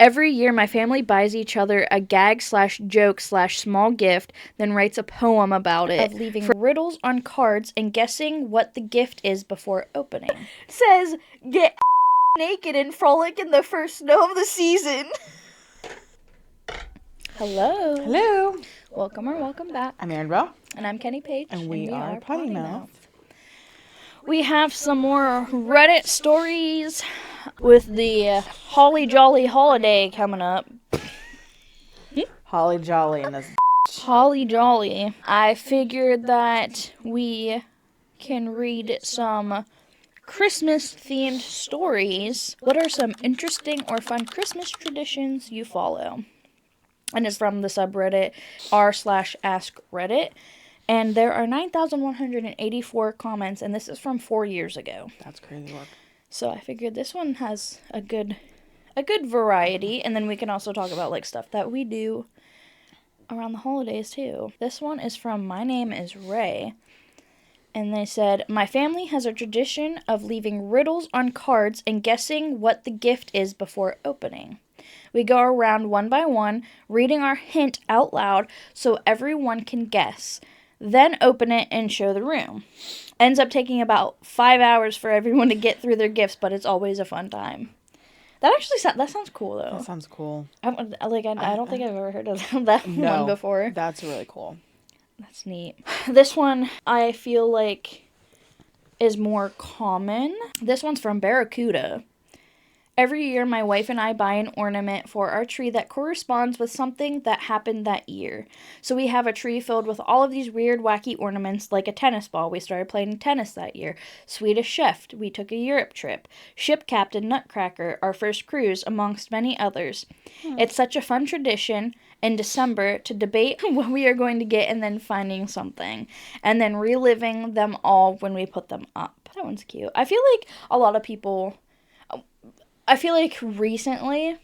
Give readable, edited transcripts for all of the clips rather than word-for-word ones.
Every year, my family buys each other a gag/joke/small gift, then writes a poem about it, of leaving riddles on cards and guessing what the gift is before opening. It says, get naked and frolic in the first snow of the season. Hello. Hello. Welcome or welcome back. I'm Annabelle. And I'm Kenny Page. And we are Podymouth. We have some more Reddit stories with the Holly Jolly holiday coming up. Holly Jolly and this. Holly Jolly. I figured that we can read some Christmas-themed stories. What are some interesting or fun Christmas traditions you follow? And it's from the subreddit r/askreddit. And there are 9,184 comments, and this is from 4 years ago. That's crazy work. So I figured this one has a good variety, and then we can also talk about like stuff that we do around the holidays too. This one is from My Name is Ray, and they said, my family has a tradition of leaving riddles on cards and guessing what the gift is before opening. We go around one by one, reading our hint out loud so everyone can guess. Then open it and show the room. Ends up taking about 5 hours for everyone to get through their gifts, but it's always a fun time. That actually that sounds cool, though. That sounds cool. I don't think I've ever heard of that one before. That's really cool. That's neat. This one, I feel like, is more common. This one's from Barracuda. Every year, my wife and I buy an ornament for our tree that corresponds with something that happened that year. So we have a tree filled with all of these weird, wacky ornaments, like a tennis ball. We started playing tennis that year. Swedish Chef. We took a Europe trip. Ship Captain Nutcracker. Our first cruise, amongst many others. It's such a fun tradition in December to debate what we are going to get and then finding something. And then reliving them all when we put them up. That one's cute. I feel like a lot of people... I feel like recently,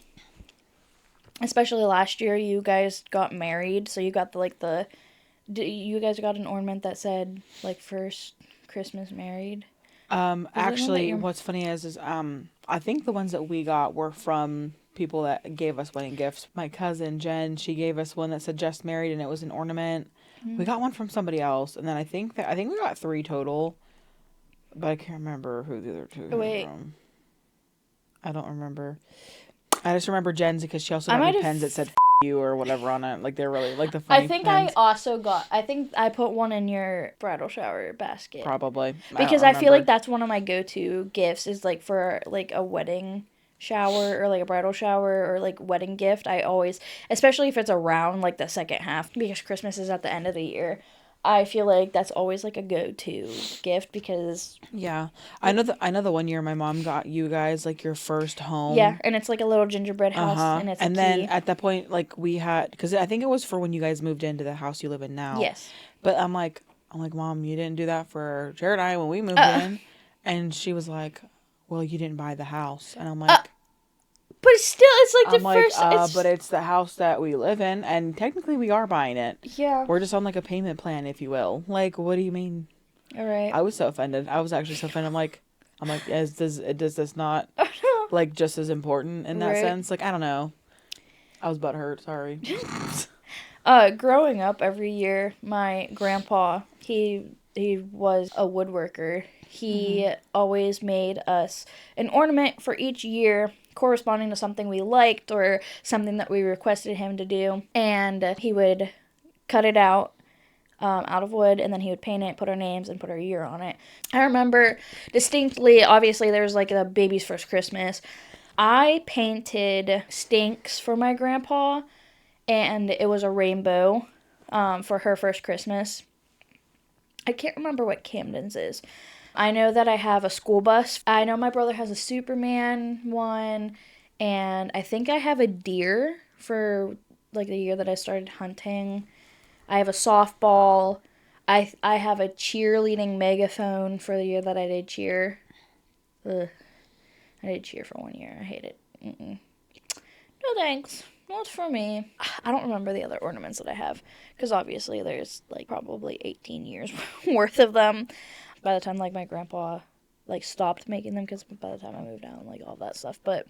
especially last year, you guys got married, so you got you guys got an ornament that said, like, first Christmas married? Actually, what's funny is I think the ones that we got were from people that gave us wedding gifts. My cousin, Jen, she gave us one that said just married, and it was an ornament. Mm-hmm. We got one from somebody else, and then I think we got 3 total, but I can't remember who the other 2 came from. I don't remember. I just remember Jen's because she also got me pens that said you or whatever on it. Like, they're really, like, the funny pens. I think I put one in your bridal shower basket. Probably. Because I feel like that's one of my go-to gifts is, like, for, like, a wedding shower or, like, a bridal shower or, like, wedding gift. I always, especially if it's around, like, the second half, because Christmas is at the end of the year. I feel like that's always like a go-to gift because I know the one year my mom got you guys like your first home. Yeah, and it's like a little gingerbread house and it's then at that point like we had because I think it was for when you guys moved into the house you live in now. Yes. But I'm like Mom, you didn't do that for Jared and I when we moved in, and she was like, well, you didn't buy the house, and I'm like. But it's like first. But it's the house that we live in, and technically we are buying it. Yeah. We're just on like a payment plan, if you will. Like, what do you mean? All right. I was so offended. I was actually so offended. I'm like, does this not like just as important in that sense? Like, I don't know. I was butthurt. Sorry. Growing up, every year, my grandpa he was a woodworker. He always made us an ornament for each year, corresponding to something we liked or something that we requested him to do. And he would cut it out of wood, and then he would paint it, put our names, and put our year on it. I remember distinctly, obviously, there was like the baby's first Christmas. I painted Stinks for my grandpa, and it was a rainbow for her first Christmas. I can't remember what Camden's is. I know that I have a school bus. I know my brother has a Superman one, and I think I have a deer for, like, the year that I started hunting. I have a softball. I have a cheerleading megaphone for the year that I did cheer. Ugh. I did cheer for 1 year. I hate it. No thanks. Not for me. I don't remember the other ornaments that I have, because obviously there's, like, probably 18 years worth of them. By the time, like, my grandpa, like, stopped making them, because by the time I moved out and, like, all that stuff. But,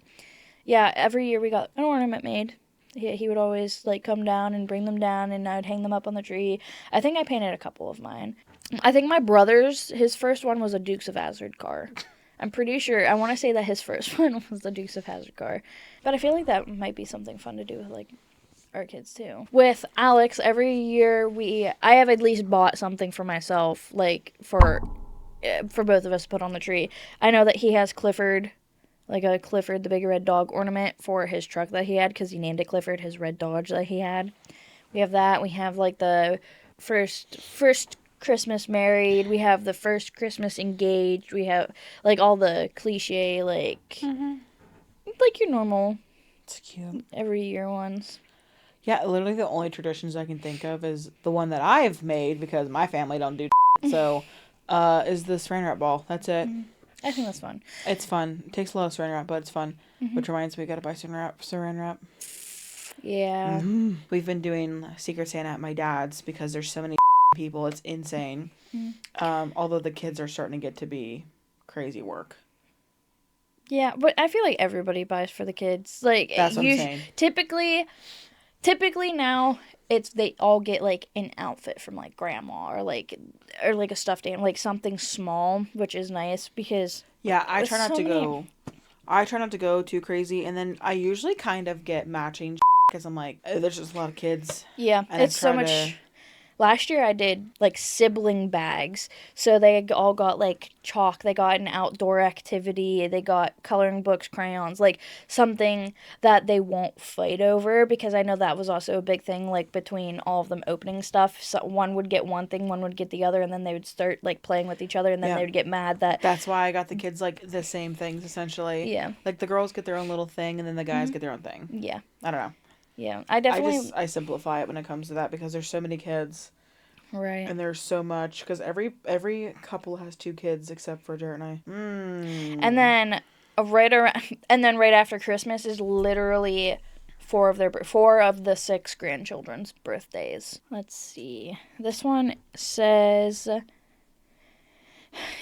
Yeah, every year we got an ornament made. He would always, like, come down and bring them down, and I would hang them up on the tree. I think I painted a couple of mine. I think my brother's, his first one was a Dukes of Hazzard car. I'm pretty sure, I want to say that his first one was the Dukes of Hazzard car. But I feel like that might be something fun to do with, like, our kids too. With Alex, every year I have at least bought something for myself, like, for both of us to put on the tree. I know that he has Clifford, like a Clifford the Big Red Dog ornament for his truck that he had, because he named it Clifford, his red Dodge that he had. We have that. We have, like, the first Christmas married. We have the first Christmas engaged. We have, like, all the cliche, like, like your normal, It's cute, every year ones. Yeah, literally the only traditions I can think of is the one that I've made, because my family don't do so, is the saran wrap ball. That's it. I think that's fun. It's fun. It takes a lot of saran wrap, but it's fun. Which reminds me, we gotta buy saran wrap. Yeah. We've been doing Secret Santa at my dad's because there's so many people. It's insane. Although the kids are starting to get to be crazy work. Yeah, but I feel like everybody buys for the kids. Like, That's what I'm saying. Typically now they all get, like, an outfit from, like, grandma, or like a stuffed animal, like something small, which is nice because I try not to go. I try not to go too crazy, and then I usually kind of get matching because I'm like, there's just a lot of kids. Yeah, and it's so much. Last year I did, like, sibling bags. So they all got, like, chalk. They got an outdoor activity. They got coloring books, crayons, like, something that they won't fight over, because I know that was also a big thing, like, between all of them opening stuff. So one would get one thing, one would get the other, and then they would start, like, playing with each other, and then they would get mad that... That's why I got the kids, like, the same things, essentially. Yeah. Like, the girls get their own little thing, and then the guys get their own thing. Yeah. I don't know. Yeah, I definitely... I simplify it when it comes to that, because there's so many kids. Right. And there's so much, because every couple has 2 kids except for Jared and I. And then right after Christmas is literally 4 of the 6 grandchildren's birthdays. Let's see. This one says,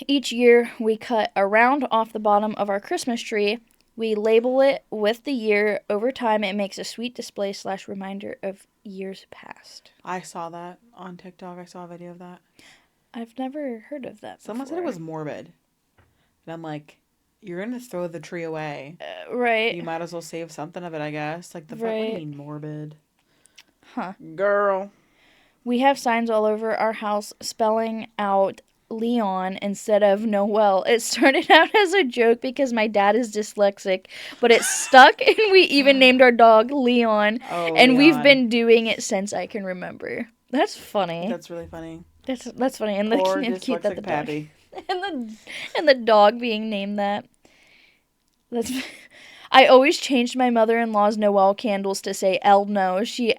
each year we cut a round off the bottom of our Christmas tree. We label it with the year. Over time, it makes a sweet display / reminder of years past. I saw that on TikTok. I saw a video of that. I've never heard of that Someone said it was morbid. And I'm like, you're going to throw the tree away. Right. You might as well save something of it, I guess. Like, what do you mean morbid? Huh. Girl. We have signs all over our house spelling out Leon instead of Noel. It started out as a joke because my dad is dyslexic, but it stuck, and we even named our dog Leon. And Leon. We've been doing it since I can remember. That's funny. That's really funny. That's funny. And poor and cute that the Pappy. dog and the dog being named that. I always changed my mother-in-law's Noel candles to say "El No." She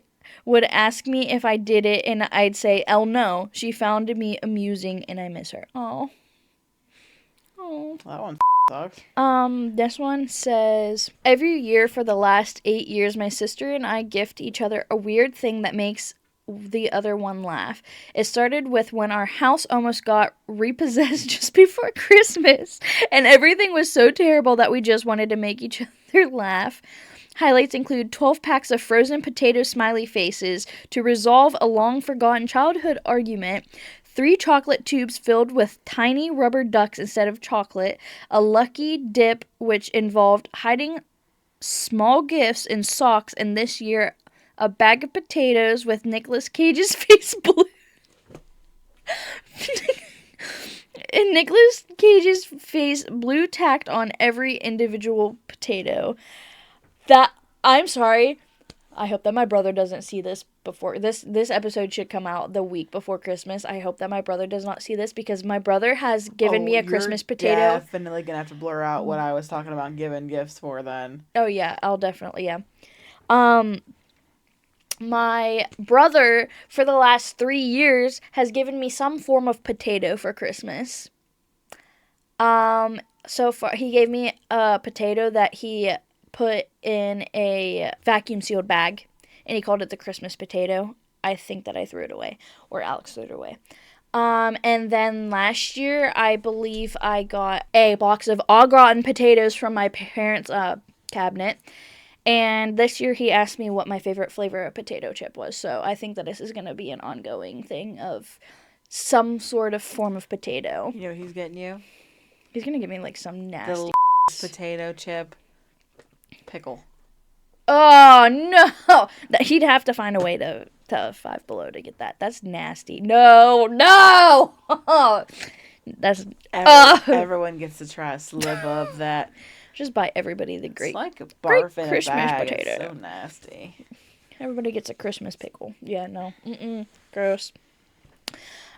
would ask me if I did it, and I'd say, "El no." She found me amusing, and I miss her. Oh. That one sucks. This one says, every year for the last 8 years, my sister and I gift each other a weird thing that makes the other one laugh. It started with when our house almost got repossessed just before Christmas, and everything was so terrible that we just wanted to make each other laugh. Highlights include 12 packs of frozen potato smiley faces to resolve a long-forgotten childhood argument, 3 chocolate tubes filled with tiny rubber ducks instead of chocolate, a lucky dip which involved hiding small gifts in socks, and this year, a bag of potatoes with Nicolas Cage's face blue. And Nicolas Cage's face blue tacked on every individual potato. I'm sorry. I hope that my brother doesn't see this before. This episode should come out the week before Christmas. I hope that my brother does not see this, because my brother has given me a Christmas potato. You're definitely going to have to blur out what I was talking about giving gifts for then. Oh, yeah. I'll definitely, yeah. My brother, for the last 3 years, has given me some form of potato for Christmas. So far, he gave me a potato that he put in a vacuum sealed bag, and he called it the Christmas potato. I think that I threw it away, or Alex threw it away. And then last year, I believe I got a box of au gratin potatoes from my parents' cabinet. And this year he asked me what my favorite flavor of potato chip was. So I think that this is going to be an ongoing thing of some sort of form of potato. You know what he's getting you? He's going to give me like some nasty potato chip pickle. Oh, no. He'd have to find a way to Five Below to get that. That's nasty. No. That's... Everyone gets to try a sliver of that. Just buy everybody the great, it's like a barf great in Christmas a bag. potato. It's so nasty. Everybody gets a Christmas pickle. Yeah, no. Gross.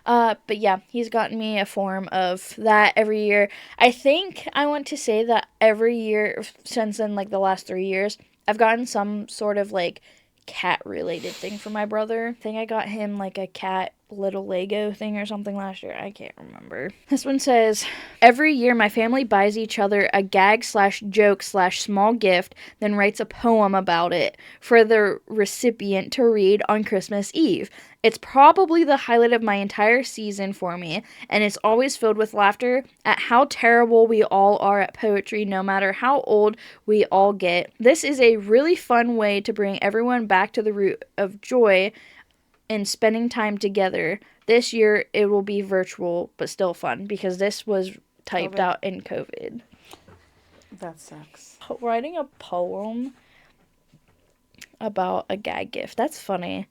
But yeah, he's gotten me a form of that every year. I think I want to say that every year since then, like the last 3 years, I've gotten some sort of like cat related thing for my brother. I think I got him like a cat little Lego thing or something last year. I can't remember. This one says, every year my family buys each other a gag/joke/small gift, then writes a poem about it for the recipient to read on Christmas Eve. It's probably the highlight of my entire season for me, and it's always filled with laughter at how terrible we all are at poetry, no matter how old we all get. This is a really fun way to bring everyone back to the root of joy and spending time together. This year it will be virtual, but still fun, because this was typed out in COVID. That sucks. Writing a poem about a gag gift. That's funny.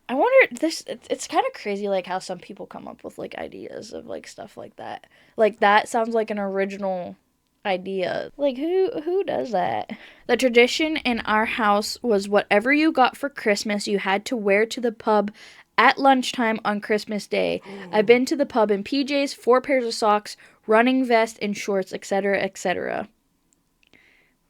I wonder, it's kind of crazy, like, how some people come up with, like, ideas of, like, stuff like that. Like, that sounds like an original idea. Like, who does that? The tradition in our house was whatever you got for Christmas, you had to wear to the pub at lunchtime on Christmas Day. I've been to the pub in PJs, 4 pairs of socks, running vest, and shorts, etc., etc.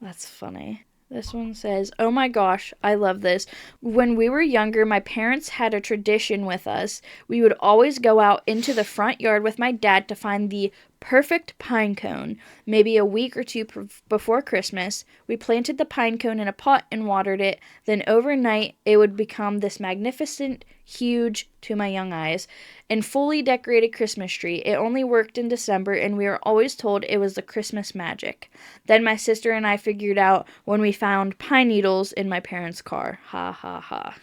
That's funny. This one says, oh my gosh, I love this. When we were younger, my parents had a tradition with us. We would always go out into the front yard with my dad to find the perfect pine cone. Maybe a week or two before Christmas, we planted the pine cone in a pot and watered it. Then overnight, it would become this magnificent, huge, to my young eyes, and fully decorated Christmas tree. It only worked in December, and we were always told it was the Christmas magic. Then my sister and I figured out when we found pine needles in my parents' car. Ha ha ha.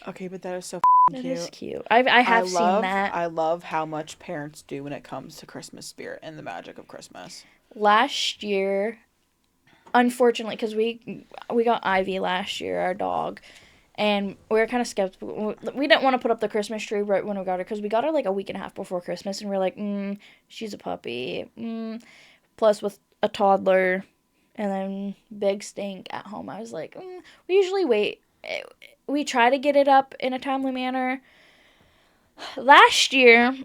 Okay, but that is so cute. That is cute. I have seen that. I love how much parents do when it comes to Christmas spirit and the magic of Christmas. Last year, unfortunately, because we got Ivy last year, our dog, and we were kind of skeptical. We didn't want to put up the Christmas tree right when we got her, because we got her like a week and a half before Christmas, and we are like, she's a puppy. Plus with a toddler, and then Big Stink at home. I was like, we usually wait. We try to get it up in a timely manner. Last year,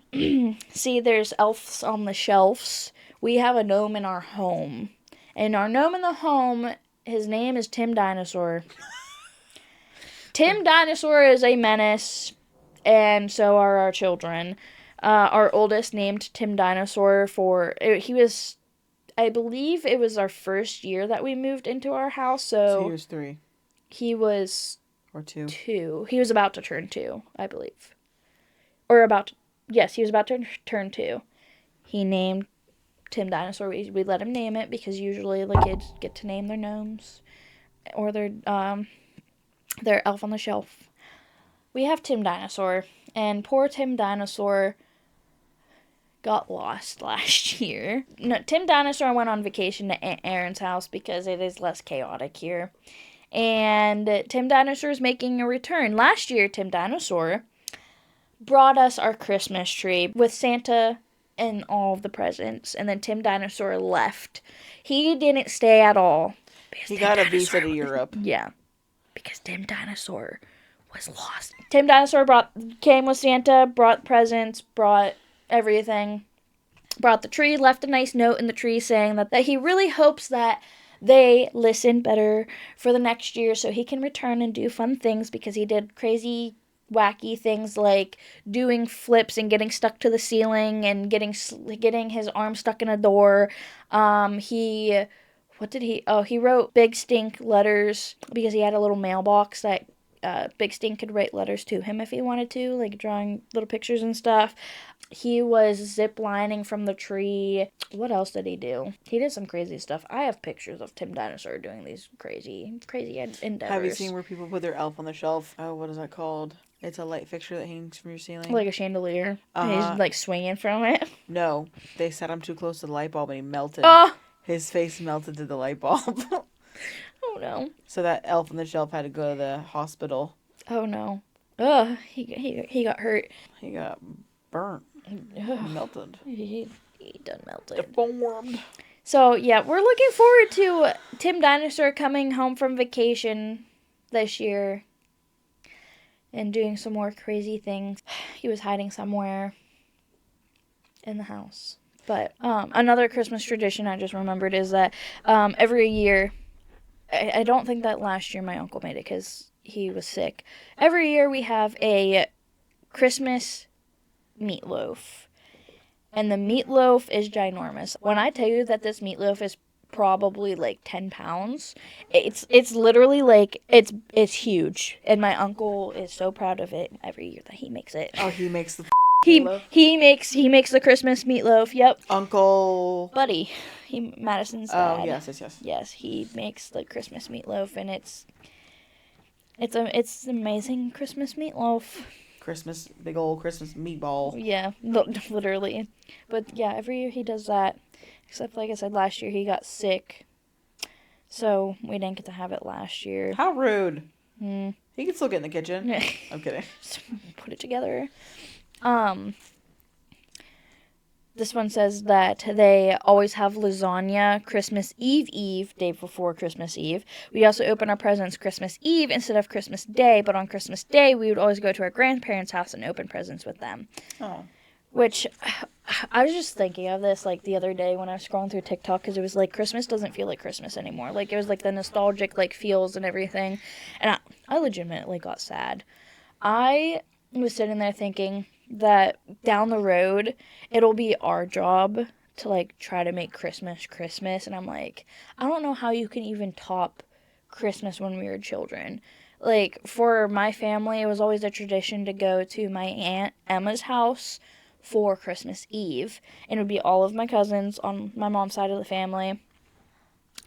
see, there's elves on the shelves. We have a gnome in our home. And our gnome in the home, his name is Tim Dinosaur. Tim Dinosaur is a menace, and so are our children. Our oldest named Tim Dinosaur I believe it was our first year that we moved into our house. So he was 3. He was... Or 2. 2. He was about to turn 2, I believe. Yes, he was about to turn 2. He named Tim Dinosaur. We let him name it, because usually the kids get to name their gnomes or their elf on the shelf. We have Tim Dinosaur, and poor Tim Dinosaur got lost last year. No, Tim Dinosaur went on vacation to Aunt Erin's house because it is less chaotic here. And Tim Dinosaur is making a return. Last year, Tim Dinosaur brought us our Christmas tree with Santa and all of the presents. And then Tim Dinosaur left. He didn't stay at all. He got a visa to Europe. Yeah. Because Tim Dinosaur was lost. Tim Dinosaur came with Santa, brought presents, brought everything. Brought the tree, left a nice note in the tree saying that he really hopes that they listen better for the next year so he can return and do fun things, because he did crazy, wacky things like doing flips and getting stuck to the ceiling and getting his arm stuck in a door. He wrote Big Stink letters, because he had a little mailbox that Big Stink could write letters to him if he wanted to, like drawing little pictures and stuff. He was zip lining from the tree. What else did he do? He did some crazy stuff. I have pictures of Tim Dinosaur doing these crazy endeavors. Have you seen where people put their elf on the shelf? Oh, what is that called? It's a light fixture that hangs from your ceiling. Like a chandelier. And he's like swinging from it. No, they set him too close to the light bulb and he melted. Oh! His face melted to the light bulb. Oh no. So that elf on the shelf had to go to the hospital. Oh no. Ugh, he got hurt. He got burnt. Melted. He done melted. Deformed. So, yeah, we're looking forward to Tim Dinosaur coming home from vacation this year and doing some more crazy things. He was hiding somewhere in the house. But another Christmas tradition I just remembered is that every year, I don't think that last year my uncle made it because he was sick. Every year we have a Christmas meatloaf. And the meatloaf is ginormous. When I tell you that this meatloaf is probably like 10 pounds, it's literally like, it's huge. And my uncle is so proud of it every year that he makes it. Oh, he makes the meatloaf? He makes the Christmas meatloaf, yep. Uncle Buddy. Madison's dad. Oh, yes. Yes, he makes the Christmas meatloaf, and it's amazing Christmas meatloaf. Big old Christmas meatball. Yeah, literally. But yeah, every year he does that. Except, like I said, last year he got sick. So we didn't get to have it last year. How rude. He can still get in the kitchen. I'm kidding. Put it together. This one says that they always have lasagna Christmas Eve, day before Christmas Eve. We also open our presents Christmas Eve instead of Christmas Day, but on Christmas Day, we would always go to our grandparents' house and open presents with them. Oh. Which, I was just thinking of this, like, the other day when I was scrolling through TikTok, because it was, like, Christmas doesn't feel like Christmas anymore. Like, it was, like, the nostalgic, like, feels and everything. And I legitimately got sad. I was sitting there thinking that down the road, it'll be our job to, like, try to make Christmas. And I'm like, I don't know how you can even top Christmas when we were children. Like, for my family, it was always a tradition to go to my Aunt Emma's house for Christmas Eve. And it would be all of my cousins on my mom's side of the family.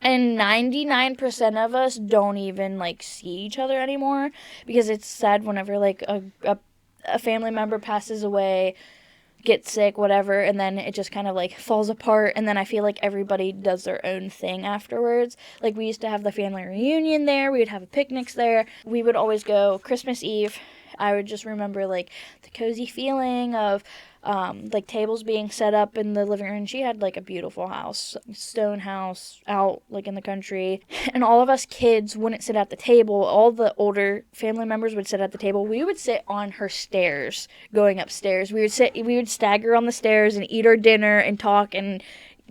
And 99% of us don't even, like, see each other anymore. Because it's sad whenever, like, a family member passes away, gets sick, whatever, and then it just kind of, like, falls apart, and then I feel like everybody does their own thing afterwards. Like, we used to have the family reunion there, we would have picnics there, we would always go Christmas Eve. I would just remember, like, the cozy feeling of, like, tables being set up in the living room. She had, like, a beautiful house, stone house, out, like, in the country. And all of us kids wouldn't sit at the table. All the older family members would sit at the table. We would sit on her stairs going upstairs. We would stagger on the stairs and eat our dinner and talk and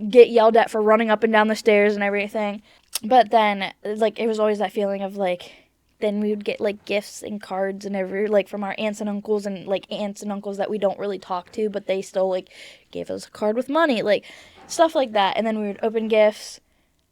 get yelled at for running up and down the stairs and everything. But then, like, it was always that feeling of, like, then we would get, like, gifts and cards and like, from our aunts and uncles and, like, aunts and uncles that we don't really talk to, but they still, like, gave us a card with money, like, stuff like that. And then we would open gifts,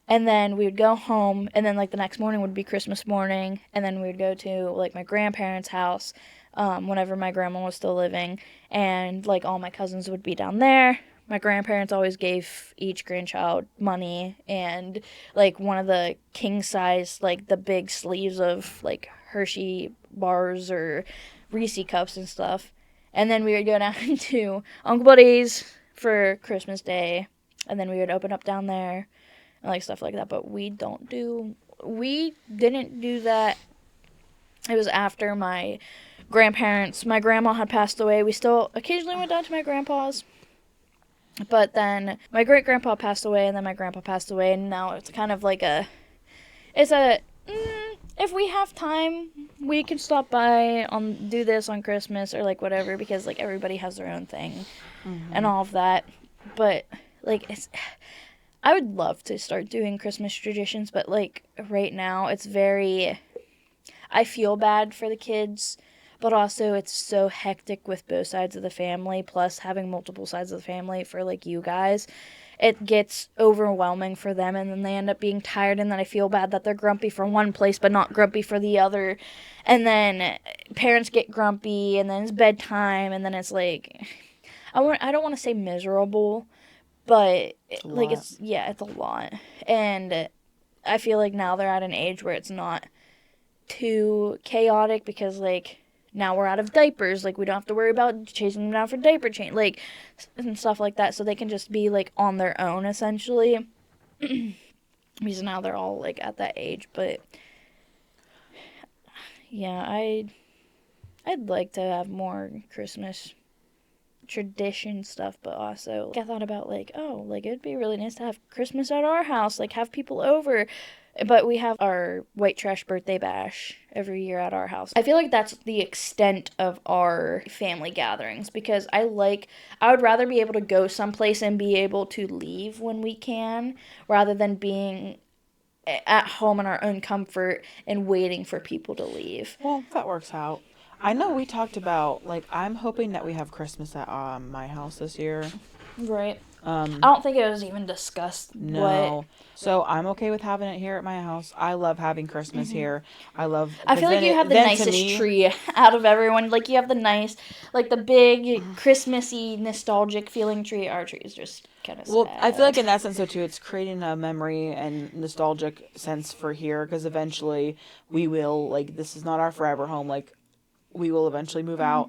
and then we would go home, and then, like, the next morning would be Christmas morning, and then we would go to, like, my grandparents' house, whenever my grandma was still living, and, like, all my cousins would be down there. My grandparents always gave each grandchild money and, like, one of the king size, like, the big sleeves of, like, Hershey bars or Reese cups and stuff. And then we would go down to Uncle Buddy's for Christmas Day, and then we would open up down there and, like, stuff like that. But we didn't do that. It was after my grandma had passed away. We still occasionally went down to my grandpa's. But then my great-grandpa passed away, and then my grandpa passed away, and now it's kind of like if we have time, we can stop by do this on Christmas or, like, whatever, because, like, everybody has their own thing and all of that. But, like, I would love to start doing Christmas traditions, but, like, right now it's I feel bad for the kids. But also, it's so hectic with both sides of the family, plus having multiple sides of the family for, like, you guys. It gets overwhelming for them, and then they end up being tired, and then I feel bad that they're grumpy for one place, but not grumpy for the other. And then parents get grumpy, and then it's bedtime, and then it's like, I don't want to say miserable, but like lot. it's a lot. And I feel like now they're at an age where it's not too chaotic because like now we're out of diapers, like we don't have to worry about chasing them down for diaper change, like and stuff like that, so they can just be like on their own essentially. Because now they're all like at that age. But yeah, I'd like to have more Christmas tradition stuff, but also like, I thought about like, oh, like it'd be really nice to have Christmas at our house, like have people over. But we have our white trash birthday bash every year at our house. I feel like that's the extent of our family gatherings because I would rather be able to go someplace and be able to leave when we can rather than being at home in our own comfort and waiting for people to leave. Well, that works out. I know we talked about, like, I'm hoping that we have Christmas at my house this year. Right. I don't think it was even discussed. No. So I'm okay with having it here at my house. I love having Christmas here. I love. I feel like you have the nicest tree out of everyone. Like you have the big Christmassy, nostalgic feeling tree. Our tree is just kind of sad. Well, I feel like in that sense, though, too, it's creating a memory and nostalgic sense for here because eventually we will, like, this is not our forever home. Like, we will eventually move out.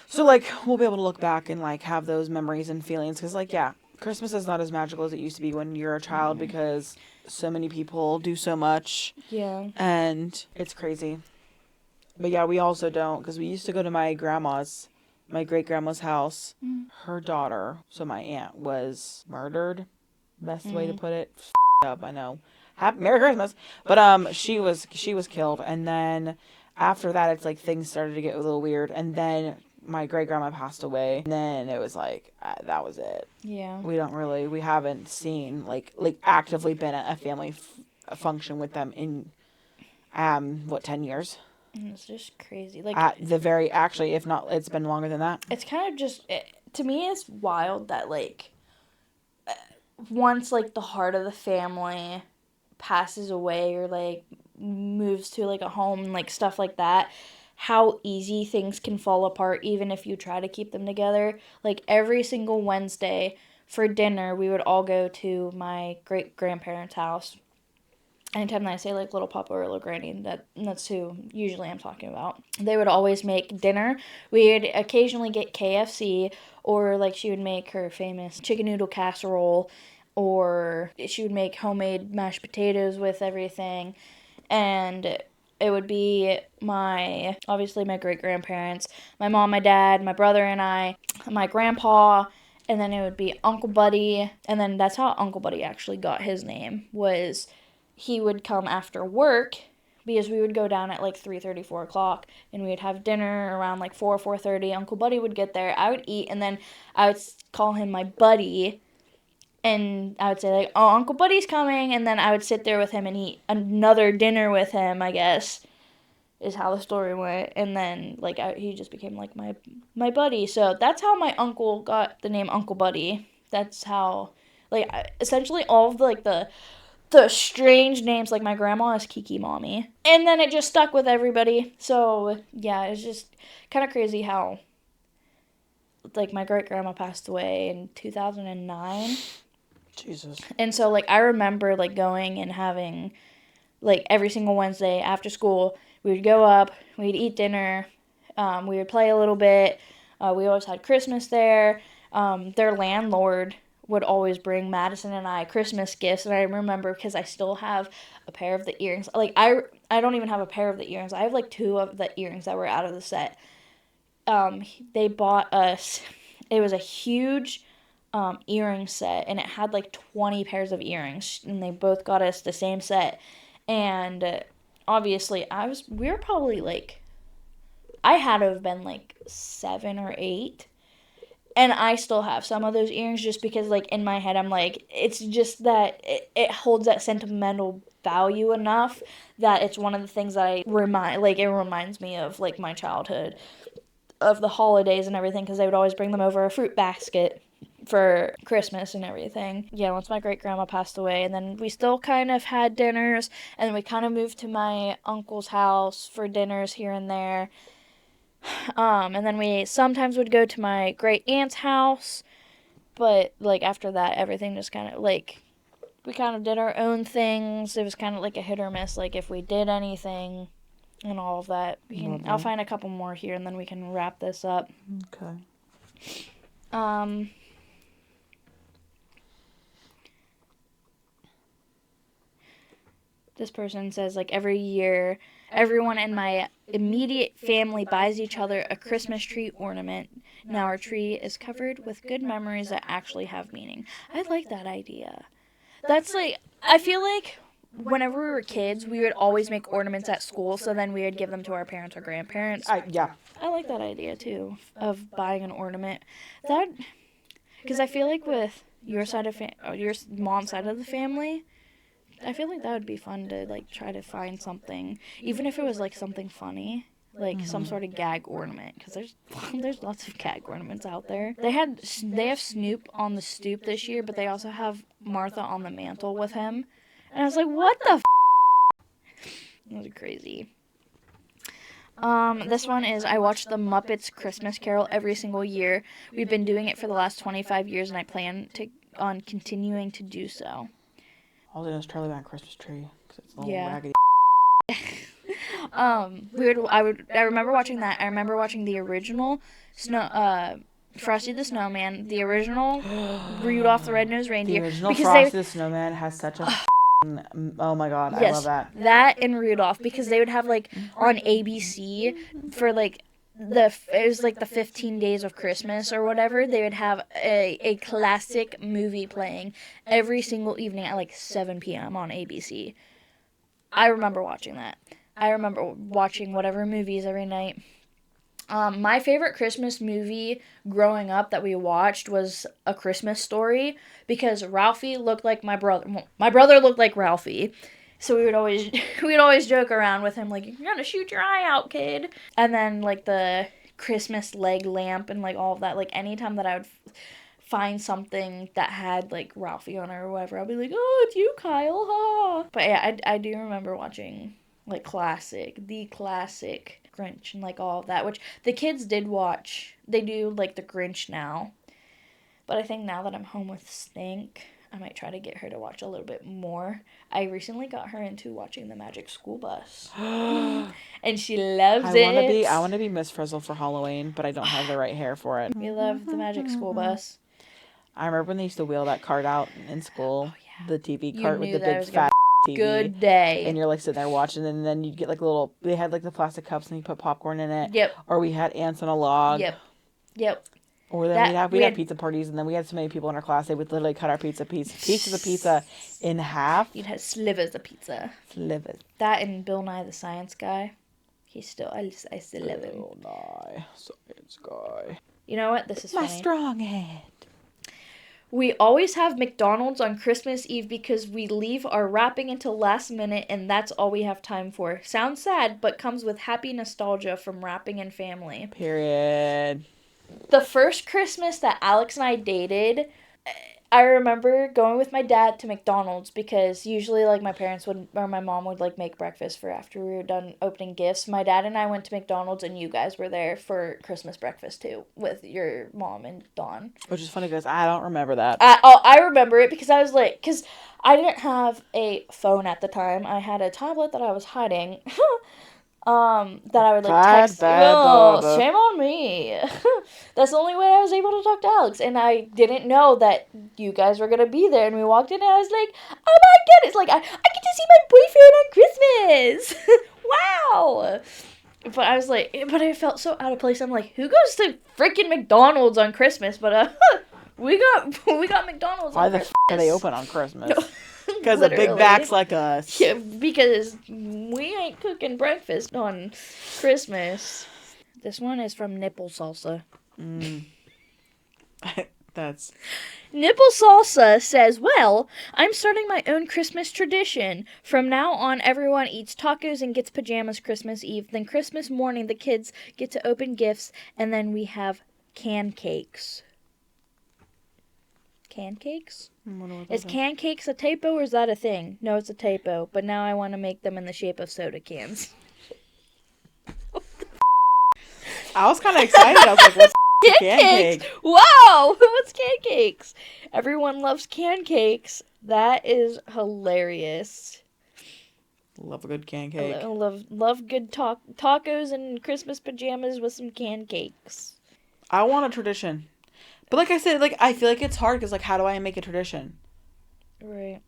So, like, we'll be able to look back and, like, have those memories and feelings because, like, yeah, Christmas is not as magical as it used to be when you're a child because so many people do so much. Yeah. And it's crazy. But, yeah, we also don't because we used to go to my great-grandma's house. Her daughter, so my aunt, was murdered. Best way to put it. Up, I know. Merry Christmas. But she was killed, and then after that, it's like things started to get a little weird, and then my great grandma passed away, and then it was like that was it. Yeah. We haven't seen like actively been at a family function with them in 10 years. It's just crazy. Like at the very actually, if not, it's been longer than that. It's kind of just to me, it's wild that like once like the heart of the family passes away or like moves to like a home and like stuff like that, how easy things can fall apart even if you try to keep them together. Like every single Wednesday for dinner, we would all go to my great grandparents' house. Anytime that I say like little papa or little granny, that's who usually I'm talking about. They would always make dinner. We'd occasionally get KFC, or like she would make her famous chicken noodle casserole, or she would make homemade mashed potatoes with everything. And it would be obviously my great grandparents, my mom, my dad, my brother and I, my grandpa, and then it would be Uncle Buddy. And then that's how Uncle Buddy actually got his name, was he would come after work because we would go down at like 3:30, 4 o'clock, and we would have dinner around like 4:30. Uncle Buddy would get there. I would eat, and then I would call him my buddy, and I would say like, oh, Uncle Buddy's coming, and then I would sit there with him and eat another dinner with him, I guess, is how the story went. And then like he just became like my buddy. So that's how my uncle got the name Uncle Buddy. That's how, like, essentially all of the strange names, like my grandma is Kiki Mommy. And then it just stuck with everybody. So, yeah, it's just kind of crazy how, like, my great-grandma passed away in 2009. Jesus. And so, like, I remember, like, going and having, like, every single Wednesday after school, we would go up, we'd eat dinner, we would play a little bit. We always had Christmas there. Their landlord would always bring Madison and I Christmas gifts, and I remember because I still have a pair of the earrings. Like, I don't even have a pair of the earrings. I have, like, 2 of the earrings that were out of the set. They bought us, it was a huge earring set, and it had, like, 20 pairs of earrings, and they both got us the same set. And obviously, we were probably, like, I had to have been, like, 7 or 8. And I still have some of those earrings just because, like, in my head, I'm like, it's just that it holds that sentimental value enough that it's one of the things that it reminds me of, like, my childhood, of the holidays and everything, because they would always bring them over a fruit basket for Christmas and everything. Yeah, once my great-grandma passed away, and then we still kind of had dinners, and we kind of moved to my uncle's house for dinners here and there. And then we sometimes would go to my great aunt's house, but like after that, everything just kind of like we kind of did our own things. It was kind of like a hit or miss, like if we did anything and all of that. I'll find a couple more here, and then we can wrap this up. Okay. This person says, like, every year, everyone in my immediate family buys each other a Christmas tree ornament. Now our tree is covered with good memories that actually have meaning. I like that idea. That's like, I feel like whenever we were kids, we would always make ornaments at school, so then we would give them to our parents or grandparents. Yeah. I like that idea, too, of buying an ornament. That, because I feel like with your side of your mom's side of the family, I feel like that would be fun to like try to find something, even if it was like something funny, like some sort of gag ornament, because there's lots of gag ornaments out there. They have Snoop on the stoop this year, but they also have Martha on the mantle with him, and I was like, what the? That was crazy. This one is, I watch the Muppets Christmas Carol every single year. We've been doing it for the last 25 years, and I plan on continuing to do so. All they know is Charlie by a Christmas tree, because it's a little raggedy. I remember watching that. I remember watching the original Frosty the Snowman, the original Rudolph the Red-Nosed Reindeer. The original Frosty the Snowman has such a oh my god, yes, I love that. That and Rudolph, because they would have like on ABC for like it was like the 15 days of Christmas or whatever, they would have a classic movie playing every single evening at like 7 p.m. on ABC. I remember watching that. I remember watching whatever movies every night. My favorite Christmas movie growing up that we watched was A Christmas Story, because Ralphie looked like my brother. My brother looked like Ralphie. So we'd always joke around with him, like, you're gonna shoot your eye out, kid. And then like the Christmas leg lamp and like all of that, like anytime that I would find something that had like Ralphie on it or whatever, I'll be like, oh, it's you, Kyle, ha. But yeah, I do remember watching like the classic Grinch and like all of that, which the kids did watch. They do like the Grinch now. But I think now that I'm home with Stink, I might try to get her to watch a little bit more. I recently got her into watching The Magic School Bus. And she loves it. I want to be Miss Frizzle for Halloween, but I don't have the right hair for it. We love The Magic School Bus. I remember when they used to wheel that cart out in school. Oh, yeah. The TV cart with the big fat TV. Good day. And you're like sitting there watching, and then you'd get like they had like the plastic cups and you put popcorn in it. Yep. Or we had ants on a log. Yep. Or then we'd have pizza parties, and then we had so many people in our class, they would literally cut our pieces of pizza in half. You'd have slivers of pizza. Slivers. That and Bill Nye the Science Guy. I still love him. Bill Nye, Science Guy. You know what? This is funny. My strong hand. We always have McDonald's on Christmas Eve because we leave our wrapping until last minute, and that's all we have time for. Sounds sad, but comes with happy nostalgia from wrapping and family. Period. The first Christmas that Alex and I dated, I remember going with my dad to McDonald's because usually like my parents would, or my mom would like make breakfast for after we were done opening gifts. My dad and I went to McDonald's, and you guys were there for Christmas breakfast too with your mom and Dawn. Which is funny because I don't remember that. I remember it because I was like, because I didn't have a phone at the time. I had a tablet that I was hiding. That I would like text. Oh, shame on me. That's the only way I was able to talk to Alex, and I didn't know that you guys were gonna be there. And we walked in, and I was like, "Oh my goodness! Like I get to see my boyfriend on Christmas! Wow!" But I was like, but I felt so out of place. I'm like, who goes to freaking McDonald's on Christmas? But we got McDonald's. Why the are they open on Christmas? Because of big backs like us. Yeah, because we ain't cooking breakfast on Christmas. This one is from Nipple Salsa. That's... Nipple Salsa says, well, I'm starting my own Christmas tradition. From now on, everyone eats tacos and gets pajamas Christmas Eve. Then Christmas morning, the kids get to open gifts, and then we have can cakes. Can cakes? Is can cakes a typo or is that a thing? No, it's a typo. But now I want to make them in the shape of soda cans. I was kind of excited. I was like, what's can cake? Wow! What's can cakes? Everyone loves can cakes. That is hilarious. Love a good can cake. Love good tacos and Christmas pajamas with some can cakes. I want a tradition. But like I said, like I feel like it's hard because like how do I make a tradition? Right.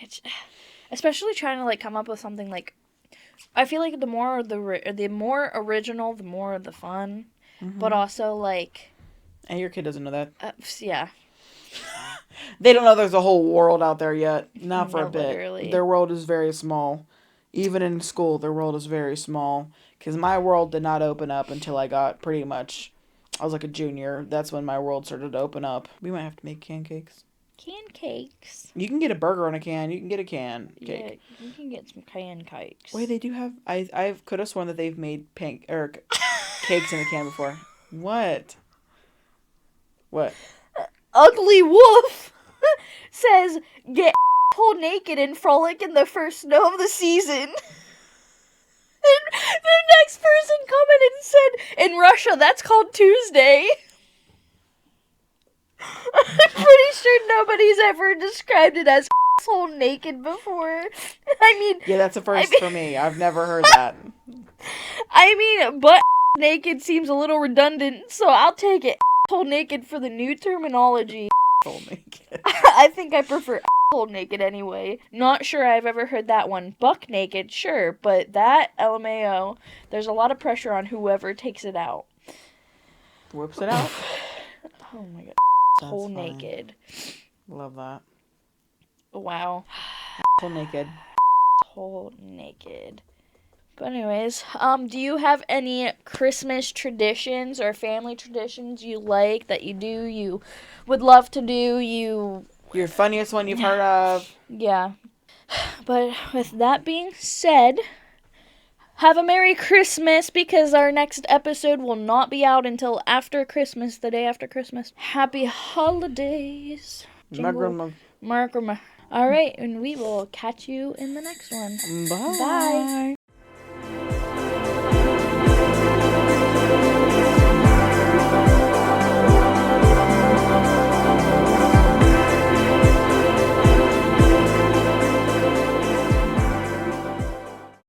It's especially trying to like come up with something like I feel like the more original, the more the fun. Mm-hmm. But also like and your kid doesn't know that. Yeah. They don't know there's a whole world out there yet. Not for a bit. Literally. Their world is very small. Even in school, their world is very small. Because my world did not open up until I got pretty much... I was like a junior. That's when my world started to open up. We might have to make can cakes. Can cakes? You can get a burger on a can. You can get a can cake. Yeah, you can get some can cakes. Wait, they do have... I could have sworn that they've made cakes in a can before. What? What? Ugly Wolf says, get whole naked and frolic in the first snow of the season. And the next person commented and said, in Russia, that's called Tuesday. I'm pretty sure nobody's ever described it as whole naked before. I mean... Yeah, that's a first for me. I've never heard that. I mean, butt naked seems a little redundant, so I'll take it. Whole naked for the new terminology. Whole naked. I think I prefer whole naked anyway. Not sure I've ever heard that one. Buck naked, sure, but that LMAO, there's a lot of pressure on whoever takes it out. Whips it out? Oh my god. That's whole funny. Naked. Love that. Wow. Whole naked. Whole naked. But anyways, do you have any Christmas traditions or family traditions you like that you would love to do, Your funniest one you've heard of? Yeah. But with that being said, have a Merry Christmas because our next episode will not be out until after Christmas, the day after Christmas. Happy holidays. Mark. All right, and we will catch you in the next one. Bye.